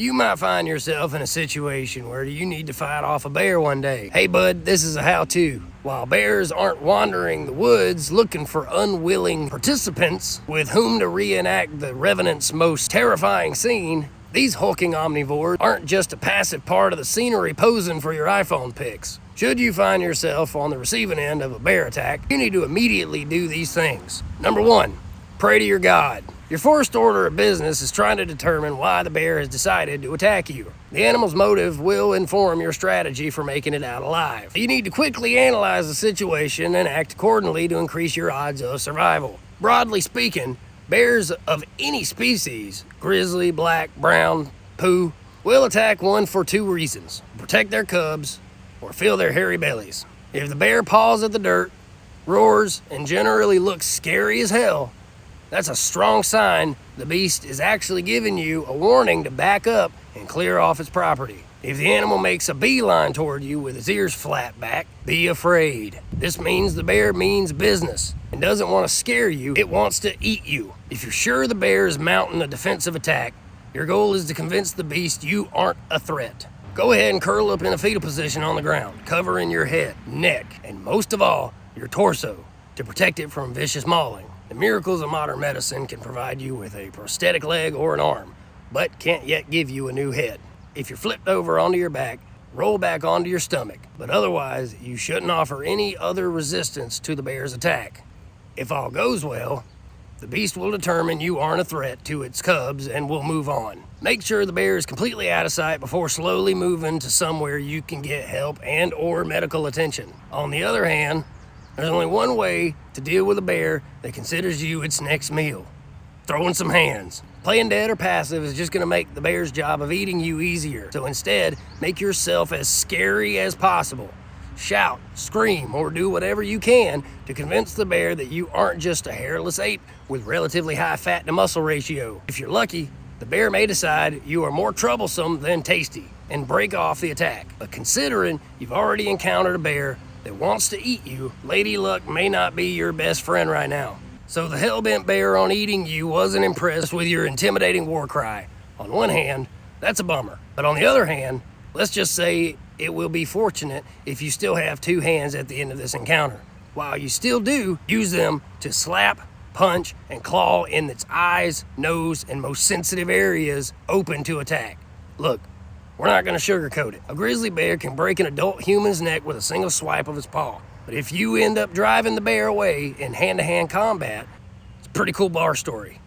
You might find yourself in a situation where you need to fight off a bear one day. Hey bud, this is a how-to. While bears aren't wandering the woods looking for unwilling participants with whom to reenact the Revenant's most terrifying scene, these hulking omnivores aren't just a passive part of the scenery posing for your iPhone pics. Should you find yourself on the receiving end of a bear attack, you need to immediately do these things. Number 1, pray to your God. Your first order of business is trying to determine why the bear has decided to attack you. The animal's motive will inform your strategy for making it out alive. You need to quickly analyze the situation and act accordingly to increase your odds of survival. Broadly speaking, bears of any species, grizzly, black, brown, poo, will attack one for 2 reasons: protect their cubs or fill their hairy bellies. If the bear paws at the dirt, roars, and generally looks scary as hell, that's a strong sign the beast is actually giving you a warning to back up and clear off its property. If the animal makes a beeline toward you with its ears flat back, be afraid. This means the bear means business and doesn't want to scare you, it wants to eat you. If you're sure the bear is mounting a defensive attack, your goal is to convince the beast you aren't a threat. Go ahead and curl up in a fetal position on the ground, covering your head, neck, and most of all, your torso, to protect it from vicious mauling. The miracles of modern medicine can provide you with a prosthetic leg or an arm, but can't yet give you a new head. If you're flipped over onto your back, roll back onto your stomach, but otherwise, you shouldn't offer any other resistance to the bear's attack. If all goes well, the beast will determine you aren't a threat to its cubs and will move on. Make sure the bear is completely out of sight before slowly moving to somewhere you can get help and or medical attention. On the other hand, there's only one way to deal with a bear that considers you its next meal: throwing some hands. Playing dead or passive is just going to make the bear's job of eating you easier. So instead, make yourself as scary as possible. Shout, scream, or do whatever you can to convince the bear that you aren't just a hairless ape with relatively high fat to muscle ratio. If you're lucky, the bear may decide you are more troublesome than tasty and break off the attack. But considering you've already encountered a bear that wants to eat you, Lady Luck may not be your best friend right now. So the hell-bent bear on eating you wasn't impressed with your intimidating war cry. On one hand, that's a bummer. But on the other hand, let's just say it will be fortunate if you still have 2 hands at the end of this encounter. While you still do, use them to slap, punch, and claw in its eyes, nose, and most sensitive areas open to attack. Look, we're not going to sugarcoat it. A grizzly bear can break an adult human's neck with a single swipe of its paw. But if you end up driving the bear away in hand-to-hand combat, it's a pretty cool bar story.